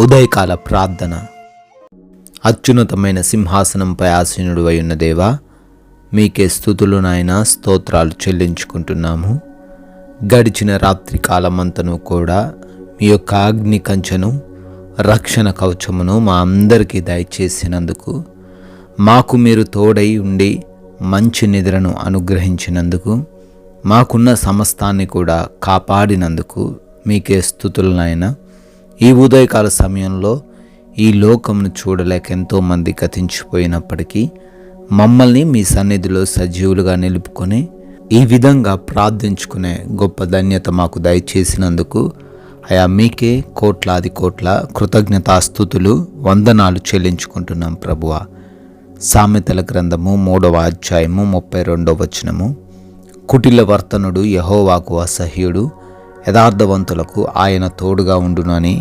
ఉదయకాల ప్రార్థన. అత్యున్నతమైన సింహాసనంపై ఆసీనుడివై ఉన్న దేవా, మీకే స్తుతులు నాయన, స్తోత్రాలు చెల్లించుకుంటున్నాము. గడిచిన రాత్రి కాలమంతను కూడా మీ యొక్క అగ్ని కంచెను, రక్షణ కవచమును మా అందరికీ దయచేసినందుకు, మాకు మీరు తోడై ఉండి మంచి నిద్రను అనుగ్రహించినందుకు, మాకున్న సమస్తాన్ని కూడా కాపాడినందుకు మీకే స్తుతులు నాయన. ఈ ఉదయకాల సమయంలో ఈ లోకమును చూడలేక ఎంతోమంది గతించిపోయినప్పటికీ మమ్మల్ని మీ సన్నిధిలో సజీవులుగా నిలుపుకొని ఈ విధంగా ప్రార్థించుకునే గొప్ప ధన్యత మాకు దయచేసినందుకు అయా మీకే కోట్లాది కోట్ల కృతజ్ఞతాస్తుతులు, వందనాలు చెల్లించుకుంటున్నాం ప్రభువా. సామెతల గ్రంథము 3వ అధ్యాయము 32వ వచనము. కుటిల వర్తనుడు యెహోవాకు అసహ్యుడు, యథార్థవంతులకు ఆయన తోడుగా ఉండును అని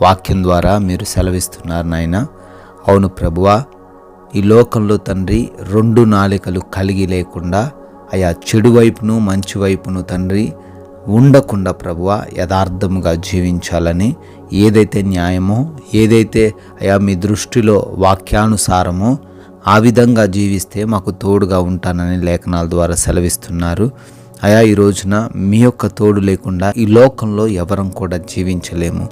వాక్యం ద్వారా మీరు సెలవిస్తున్నారు నాయన. అవును ప్రభువా, ఈ లోకంలో తండ్రి 2 నాలికలు కలిగి లేకుండా అయా చెడు వైపును మంచి వైపును తండ్రి ఉండకుండా ప్రభువా యథార్థముగా జీవించాలని, ఏదైతే న్యాయమో, ఏదైతే అయా మీ దృష్టిలో వాక్యానుసారమో ఆ విధంగా జీవిస్తే మాకు తోడుగా ఉంటానని లేఖనాల ద్వారా సెలవిస్తున్నారు. అయా ఈ రోజున మీ యొక్క తోడు లేకుండా ఈ లోకంలో ఎవరం కూడా జీవించలేము.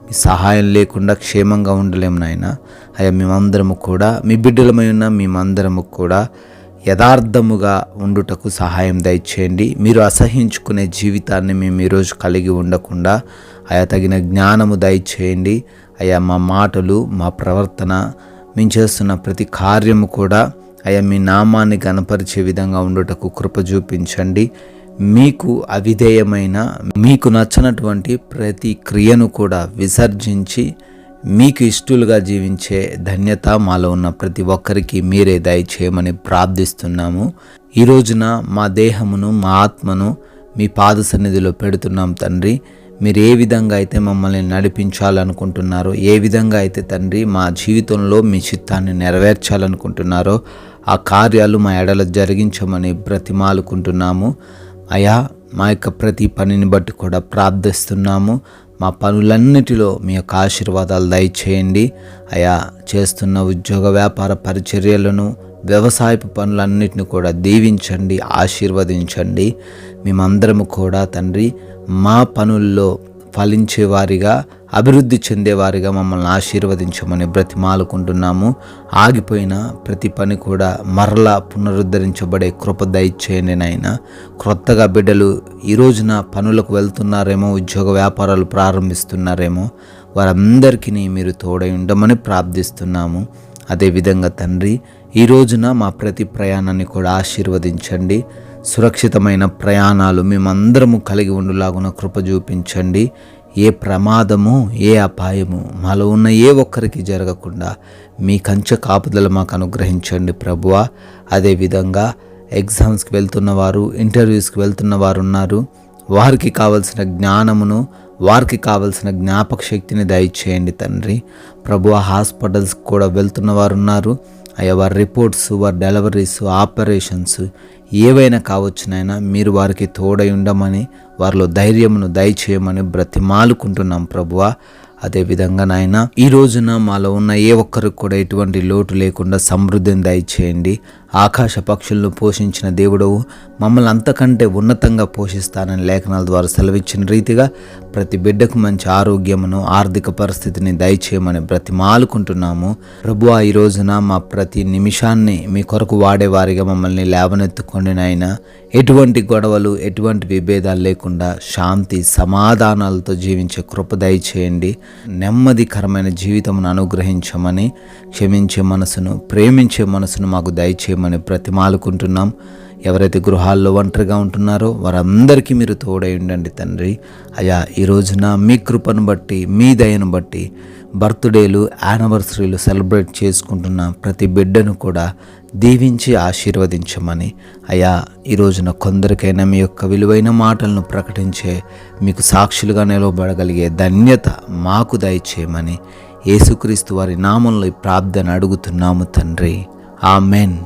మీ సహాయం లేకుండా క్షేమంగా ఉండలేము నాయన. అయా మేమందరము కూడా మీ బిడ్డలమై ఉన్న మేమందరము కూడా యథార్థముగా ఉండుటకు సహాయం దయచేయండి. మీరు అసహించుకునే జీవితాన్ని మేము ఈరోజు కలిగి ఉండకుండా అయా తగిన జ్ఞానము దయచేయండి. అయా మా మాటలు, మా ప్రవర్తన, మేము చేస్తున్న ప్రతి కార్యము కూడా అయా మీ నామాన్ని గణపరిచే విధంగా ఉండుటకు కృప చూపించండి. మీకు అవిధేయమైన, మీకు నచ్చనటువంటి ప్రతి క్రియను కూడా విసర్జించి మీకు ఇష్టలుగా జీవించే ధన్యత మాలో ఉన్న ప్రతి ఒక్కరికి మీరే దయచేయమని ప్రార్థిస్తున్నాము. ఈ రోజున మా దేహమును, మా ఆత్మను మీ పాద సన్నిధిలో పెడుతున్నాం తండ్రి. మీరు ఏ విధంగా అయితే మమ్మల్ని నడిపించాలనుకుంటున్నారో, ఏ విధంగా అయితే తండ్రి మా జీవితంలో మీ చిత్తాన్ని నెరవేర్చాలనుకుంటున్నారో ఆ కార్యాలు మా ఎడల జరిగించమని బ్రతిమాలుకుంటున్నాము. అయా మా యొక్క ప్రతి పనిని బట్టి కూడా ప్రార్థిస్తున్నాము. మా పనులన్నిటిలో మీ యొక్క ఆశీర్వాదాలు దయచేయండి. అయా చేస్తున్న ఉద్యోగ వ్యాపార పరిచర్యలను, వ్యవసాయపు పనులన్నిటిని కూడా దీవించండి, ఆశీర్వదించండి. మేమందరము కూడా తండ్రి మా పనుల్లో ఫలించేవారిగా, అభివృద్ధి చెందేవారిగా మమ్మల్ని ఆశీర్వదించమని బ్రతిమాలుకుంటున్నాము. ఆగిపోయిన ప్రతి పని కూడా మరలా పునరుద్ధరించబడే కృప దయచేయండి నాయన. క్రొత్తగా బిడ్డలు ఈ రోజున పనులకు వెళ్తున్నారేమో, ఉద్యోగ వ్యాపారాలు ప్రారంభిస్తున్నారేమో, వారందరికీ మీరు తోడై ఉండమని ప్రార్థిస్తున్నాము. అదేవిధంగా తండ్రి ఈ రోజున మా ప్రతి ప్రయాణాన్ని కూడా ఆశీర్వదించండి. సురక్షితమైన ప్రయాణాలు మేమందరము కలిగి ఉండులాగున కృప చూపించండి. ఏ ప్రమాదము, ఏ అపాయము మాలో ఉన్న ఏ ఒక్కరికి జరగకుండా మీ కంచె కాపుదల మాకు అనుగ్రహించండి ప్రభువా. అదేవిధంగా ఎగ్జామ్స్కి వెళ్తున్న వారు, ఇంటర్వ్యూస్కి వెళ్తున్న వారు ఉన్నారు. వారికి కావలసిన జ్ఞానమును, వారికి కావలసిన జ్ఞాపక శక్తిని దయచేయండి తండ్రి. ప్రభువా, హాస్పిటల్స్కి కూడా వెళ్తున్న వారు ఉన్నారు. అయ్యా వారి రిపోర్ట్స్, వారి డెలివరీస్, ఆపరేషన్స్ ఏవైనా కావచ్చునైనా మీరు వారికి తోడై ఉండమని, వారిలో ధైర్యమును దయచేయమని బ్రతిమాలుకుంటున్నాం ప్రభువా. అదేవిధంగా నాయన ఈ రోజున మాలో ఉన్న ఏ ఒక్కరికి కూడా ఎటువంటి లోటు లేకుండా సమృద్ధిని దయచేయండి. ఆకాశ పక్షులను పోషించిన దేవుడవు మమ్మల్ని అంతకంటే ఉన్నతంగా పోషిస్తానని లేఖనాల ద్వారా సెలవిచ్చిన రీతిగా ప్రతి బిడ్డకు మంచి ఆరోగ్యమును, ఆర్థిక పరిస్థితిని దయచేయమని బ్రతిమాలుకుంటున్నాము ప్రభువా. ఈ రోజున మా ప్రతి నిమిషాన్ని మీ కొరకు వాడేవారిగా మమ్మల్ని లేవనెత్తుకోండి నాయన. ఎటువంటి గొడవలు, ఎటువంటి విభేదాలు లేకుండా శాంతి సమాధానాలతో జీవించే కృప దయచేయండి. నెమ్మదికరమైన జీవితమును అనుగ్రహించమని, క్షమించే మనసును, ప్రేమించే మనసును మాకు దయచేయమని బ్రతిమాలుకుంటున్నాం. ఎవరైతే గృహాల్లో ఒంటరిగా ఉంటున్నారో వారందరికీ మీరు తోడై ఉండండి తండ్రి. అయా ఈ రోజున మీ కృపను బట్టి, మీ దయను బట్టి బర్త్డేలు, యానివర్సరీలు సెలబ్రేట్ చేసుకుంటున్న ప్రతి బిడ్డను కూడా దీవించి ఆశీర్వదించమని, అయా ఈ రోజున కొందరికైనా మీ యొక్క విలువైన మాటలను ప్రకటించే, మీకు సాక్షులుగా నిలవబడగలిగే ధన్యత మాకు దయచేయమని యేసుక్రీస్తు వారి నామంలో ఈ ప్రార్థన అడుగుతున్నాము తండ్రి. ఆమెన్.